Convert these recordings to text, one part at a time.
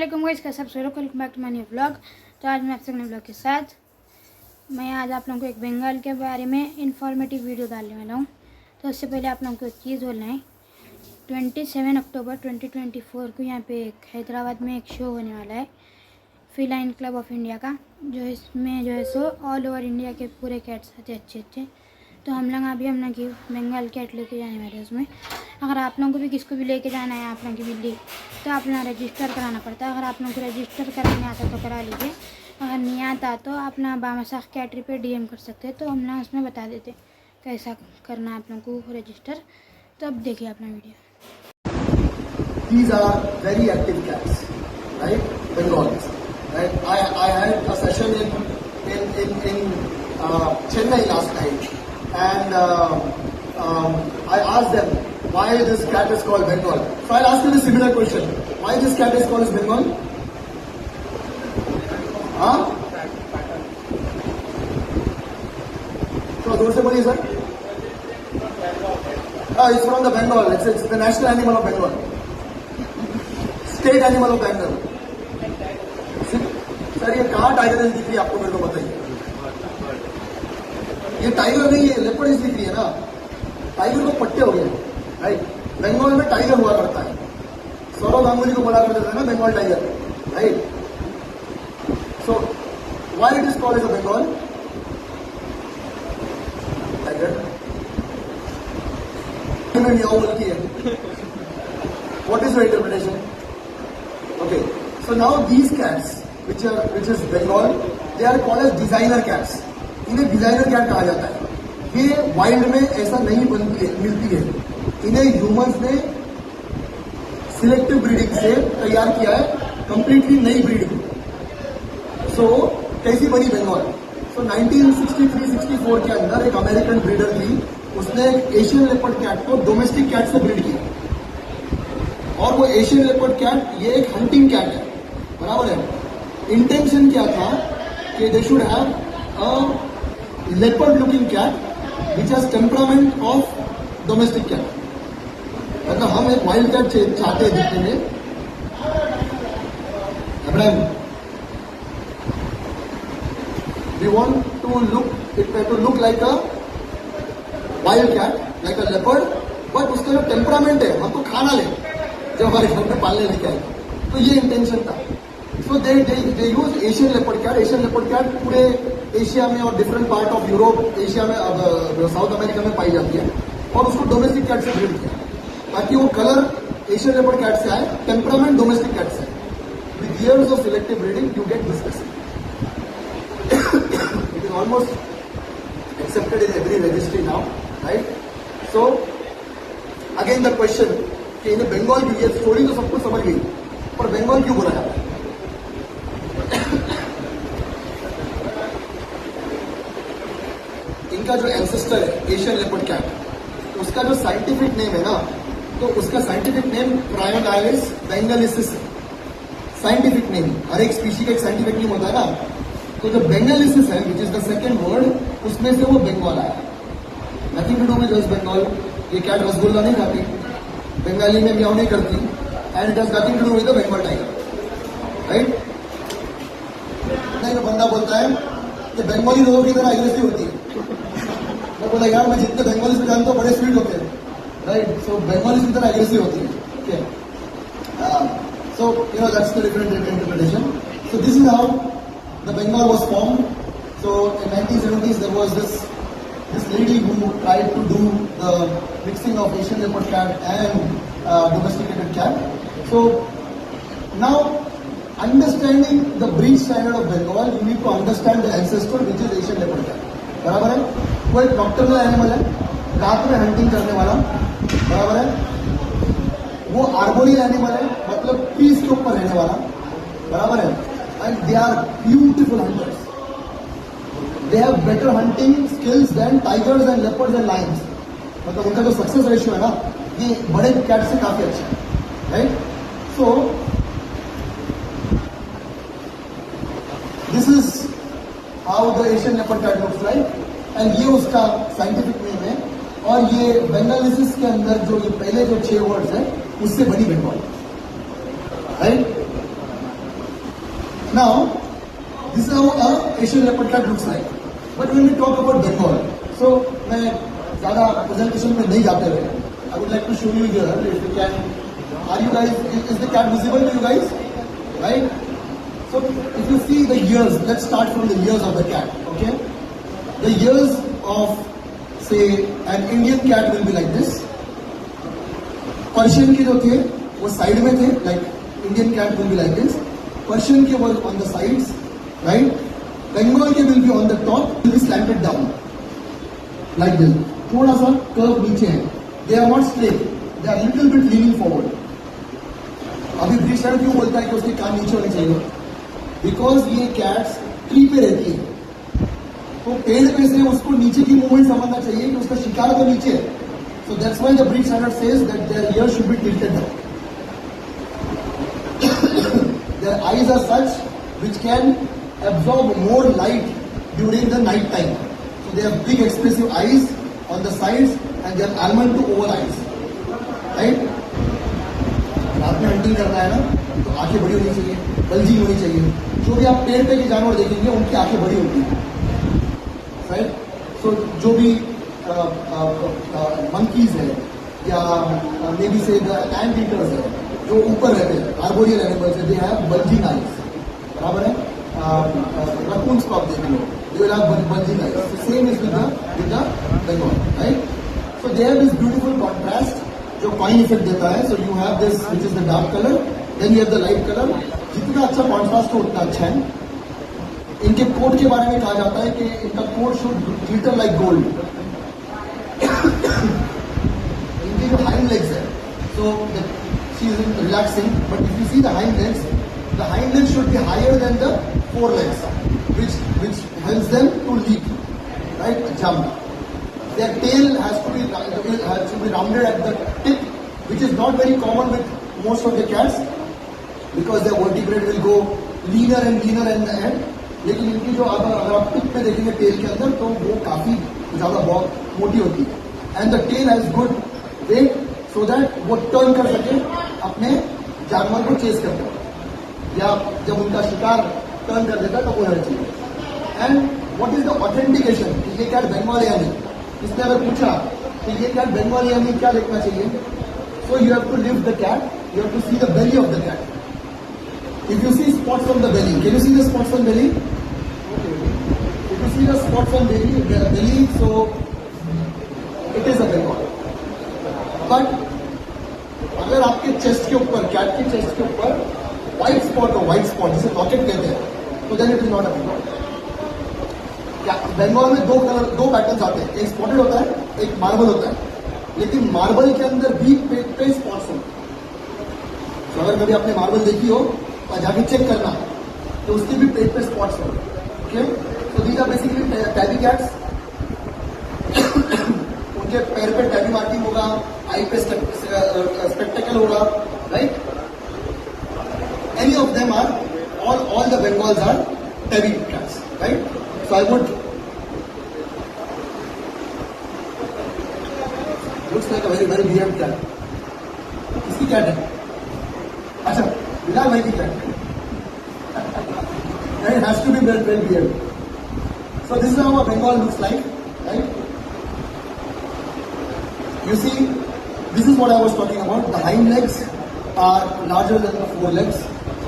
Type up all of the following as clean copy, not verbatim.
अस्सलाम गाइस, कैसे आप welcome back to my new vlog. तो आज मैं आपसे नए व्लॉग के साथ मैं आज आप लोगों को एक बंगाल के बारे में इंफॉर्मेटिव वीडियो डालने वाला हूँ। तो उससे पहले आप लोगों को एक चीज़ बोलना है, 27 अक्टूबर 2024 को यहाँ पे एक हैदराबाद में एक शो होने वाला है फीलाइन क्लब ऑफ इंडिया का, जो इसमें जो है सो ऑल ओवर इंडिया के पूरे कैट्स आते अच्छे। तो हम लोग अभी हम लोग की बंगाल कैट लेके जाने वाले हैं उसमें। अगर आप लोगों को भी किसको भी लेके जाना है आप लोगों की बिल्ली, तो आप लोग रजिस्टर कराना पड़ता है। अगर आप लोगों को रजिस्टर कराने आता तो करा लीजिए, अगर नहीं आता तो आप लोग बामासाख कैटरी पे डीएम कर सकते हैं, तो हम लोग उसमें बता देते कैसा करना है आप लोगों को रजिस्टर। तो अब देखिए अपना video. These are very active cats, right? Bengals. Right? I had a session in Chennai last night, and I asked them why this cat is called Bengal. So I'll ask you a similar question. Why this cat is called as Bengal? हाँ? थोड़ा जोर से बोलिए sir. It's from the Bengal. It's the national animal of Bengal. State animal of Bengal. Sir ये कहाँ tiger दिख रही है आपको, मेरे को बताइए. ये टाइगर नहीं है, लेपर्ड दिख रही है ना. टाइगर को पट्टे हो गए, राइट. बंगाल में टाइगर हुआ करता है. सौरव गांगुली को बोला करते थे ना Bengal tiger, right. So why it is called as a Bengal tiger. बोलती है. What is your interpretation? Okay, so now these cats, which is Bengal, they are called as designer cats. इन्हें डिजाइनर कैट कहा जाता है. ये वाइल्ड में ऐसा नहीं मिलती है. इन्हें ह्यूमंस ने सिलेक्टिव ब्रीडिंग से तैयार किया है, कंप्लीटली नई ब्रीडिंग. सो कैसी बनी बंगाल? सो 1963-64 के अंदर एक अमेरिकन ब्रीडर थी, उसने एक एशियन लेपर्ड कैट को डोमेस्टिक कैट से ब्रीड किया. और वो एशियन लेपर्ड कैट ये एक हंटिंग कैट है, बराबर है. इंटेंशन क्या था कि they should have a leopard looking cat which has temperament of domestic cat. मतलब हम एक वाइल्ड कैट चाहते हैं देखने में. अब्राहम, we want to look like a wild cat, like a leopard, but उसका जो टेम्परामेंट है हमको खाना ले जो हमारे घर में पालने लेके आए. तो ये इंटेंशन था. So they use Asian leopard cat. Asian leopard cat पूरे एशिया में और different part of Europe, Asia में, साउथ अमेरिका में पाई जाती है. और उसको डोमेस्टिक कैट से ब्रीड किया ताकि वो कलर एशियन लेपर्ड कैट से आए, टेम्परामेंट डोमेस्टिक कैट से. With years of selective breeding you get this. It is almost accepted in every registry now, right. So again the question कि इन्हें बंगाल की, ये स्टोरी तो सबको समझ गई, पर बंगाल क्यों बोला जाता है? इनका जो एंसेस्टर है एशियन लेपर्ड कैट, उसका जो साइंटिफिक नेम है ना, तो उसका साइंटिफिक नेम प्रायोडाइलिस बेंगालिसिस है. साइंटिफिक नेम, हर एक स्पीशी का एक साइंटिफिक नेम होता है ना. तो जो बेंगालिसिस है which is the second word, उसमें से वो बंगाल आया. Nothing to do with west Bengal. ये कैट रसगुल्ला नहीं खाती, बंगाली में म्याऊ नहीं करती, and it has nothing to do with the Bengal tiger, right. नहीं तो बंदा बोलता है कि बंगाली लोगों की तरह एग्रेसिव होती है. मैं बोला यार मैं जितने बंगाली से जानता हूँ बड़े स्वीट होते हैं, राइट. सो बंगाली की तरह एग्रेसिव होती है. Okay, so you know that's the different interpretation. So this is how the Bengal was formed. So in 1970s there was this lady who tried to do the mixing of Asian leopard cat and domesticated cat. So now, understanding the breed standard of Bengal, you need to understand the ancestor which is Asian leopard cat. बराबर है. वो एक nocturnal animal है, रात में hunting करने वाला, बराबर है. वो आर्बोरियल एनिमल है, मतलब ट्रीज के ऊपर रहने वाला, बराबर है. And they are beautiful hunters. They have better hunting skills than tigers and leopards and lions. मतलब उनका जो सक्सेस रेशियो है ना, ये बड़े कैट से काफी अच्छा है, right. So this is how the Asian leopard cat looks like, and ये उसका साइंटिफिक नेम है. और ये बेंगालिसिस के अंदर जो ये पहले जो 6 वर्ड्स है उससे बनी Bengal, right. Now, this is how a Asian leopard cat looks like. But when we talk about Bengal, so मैं ज़्यादा presentation में नहीं जाते हुए, I would like to show you here if you can. Are you guys? Is the cat visible to you guys? Right? So if you see the ears, let's start from the ears of the cat. Okay? The ears of say an Indian cat will be like this. Persian के जो थे वो side में थे, like Indian cat will be like this. Persian ke was on the sides, right? Bengal ke will be on the top, will be slanted down, like this. थोड़ा सा curve नीचे है. They are not straight. They are little bit leaning forward. अभी British rider क्यों बोलता है कि उसके कान नीचे होने चाहिए? Because ये cats ट्री पे रहती है, तो पेड़ पे से उसको नीचे की मूवमेंट समझना चाहिए कि उसका शिकार तो नीचे है. So that's why the British Standard says that their ears should be tilted down. Their eyes are such which can absorb more light during the night time. So they have big expressive eyes on the sides and they have almond to oval eyes. Right? रात में hunting करना है ना, तो आंखें बड़ी होनी चाहिए, बल्जिंग होनी चाहिए. जो भी आप पेड़ पे के जानवर देखेंगे उनकी आंखें बड़ी होती हैं. Right? So जो भी monkeys है या मे बी से द एंट ईटर्स है जो ऊपर रहते हैं, आर्बोरियल एनिमल्स है, दे हैव बल्जिंग आईज. बराबर है? रकून्स को आप देख लो, they will have bulging eyes. Same is with the Bengal, right? So they have this beautiful contrast जो कॉइन इफेक्ट देता है. So you have this which is the dark colour, then you have the light colour. जितना अच्छा contrast हो उतना अच्छा है. इनके कोट के बारे में कहा जाता है कि इनका coat should glitter like gold. इनके जो हाइंड लेग्स है, so she is relaxing, but if you see the hind legs should be higher than the forelegs, which helps them to leap, right? Jump. Their tail has to be rounded at the tip, which is not very common with most of the cats, because their vertebrae will go leaner and leaner in the end. लेकिन इनकी जो अगर आप tip पे देखेंगे tell के अंदर, तो वो काफी ज्यादा बहुत मोटी होती है. And the tail has good weight so that वो टर्न कर सके अपने जानवर को चेस करते हैं, या जब उनका शिकार टर्न कर देता है तो वो हर चीज. And what is the authentication कि ये कैट बंगाल या नहीं? इसने अगर पूछा कि ये कैट बंगाल या नहीं, क्या देखना चाहिए? So you have to lift the cat, you have to see the belly of the cat. If you see spots on the belly, can you see the spots on belly? If you see the spots on belly, so it is a Bengal. But अगर आपके chest के ऊपर, cat के chest के ऊपर white spot हो, white spot जिसे locket कहते हैं, तो then it is not a Bengal. Bengal में दो पैटर्न्स आते हैं, एक स्पॉटेड होता है, एक मार्बल होता है. लेकिन मार्बल के अंदर भी पेट पे स्पॉट्स होते हैं. तो अगर कभी आपने मार्बल देखी हो और जाके चेक करना, तो उसके भी पेट पे स्पॉट्स होते हैं. Okay, so these are basically tabby cats. उनके पैर पे टैबी मार्किंग होगा, आई पे स्पेक्टेकल होगा, right? Any of them are, all the Bengals are tabby cats, right? So I would, looks like a very very weird cat. किसकी cat है? अच्छा, बिलाल भाई की cat. It has to be very weird. So this is how a Bengal looks like, right? You see, this is what I was talking about. The hind legs are larger than the forelegs.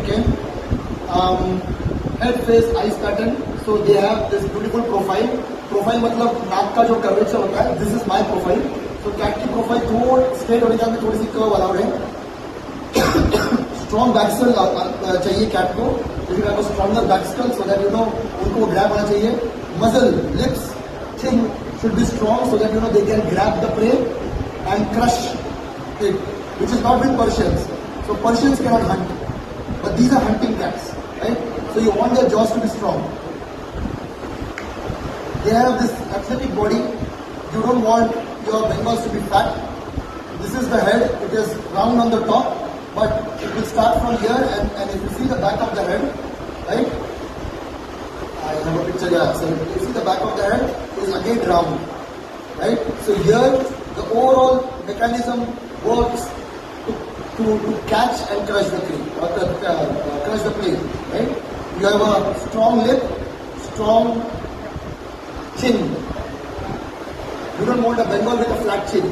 Okay. Head, face, eyes pattern. So they have this beautiful profile. Profile मतलब नाक का जो curvature होता है. This is my profile. So cat की profile थोड़ा straight होने के बाद थोड़ी सी curve allowed है. Strong backskull चाहिए कैट को. If you have a stronger backskull, so that you know उनको grab आना चाहिए. Muzzle, lips, chin should be strong, so that you know they can grab the prey and crush it, which is not with Persians. So Persians cannot hunt, but these are hunting cats, right? So you want their jaws to be strong. They have this athletic body. You don't want your Bengals to be fat. This is the head. It is round on the top, but it will start from here, and if you see the back of the head, right? I have a picture here. So if you see the back of the head is again round, right? So here the overall mechanism works to catch and crush the prey, or crush the prey, right? You have a strong lip, strong chin. You don't want a Bengal with a flat chin.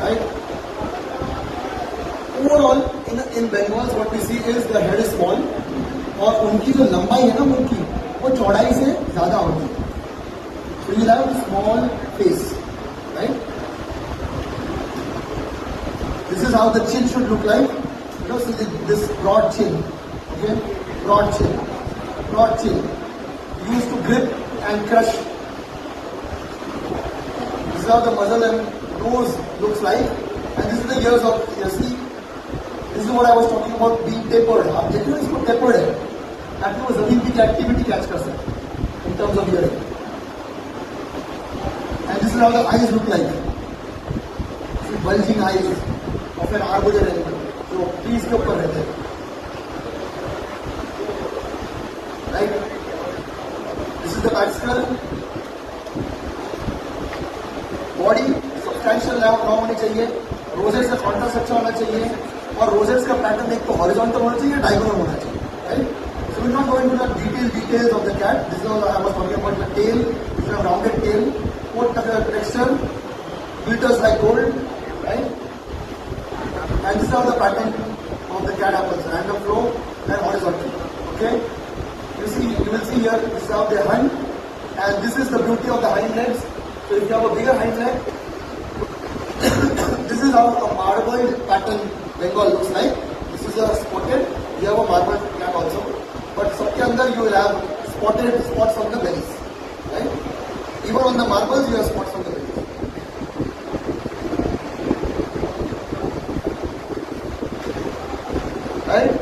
Right? Overall, in Bengals, what we see is the head is small, और उनकी जो लंबाई है ना मुंह की, वो चौड़ाई से ज़्यादा होती है. So you have a small face, right? This is how the chin should look like. You know, so this broad chin, okay? Broad chin, broad chin. Used to grip and crush. This is how the muzzle and nose looks like. And this is the ears of ears. See, this is what I was talking about being tapered. आप देखिए इसको tapered है. ताकि वो जमीन की activity catch कर सके in terms of hearing. And this is how the eyes look like. See, bulging eyes of an arbiter animal. जो trees के ऊपर रहते हैं. Right? This is the back skull. Body substantial now होनी चाहिए. Roses का contrast अच्छा होना चाहिए. और roses का pattern एक तो horizontal होना चाहिए, diagonal होना चाहिए. Right? So we're not going into the details of the cat. This is all I was talking about the tail. This is a rounded tail. What texture? Glitters like gold, right? And this is how the pattern of the cat happens: random flow and horizontal. Okay. You will see here. This is how they hunt, and this is the beauty of the hind legs. So if you have a bigger hind leg, this is how a marbled pattern Bengal looks like. This is a spotted. You have a marbled cat also. But सबके अंदर you will have spotted spots on the bellies, right? Even on the marbles you have spots on the bellies. Right?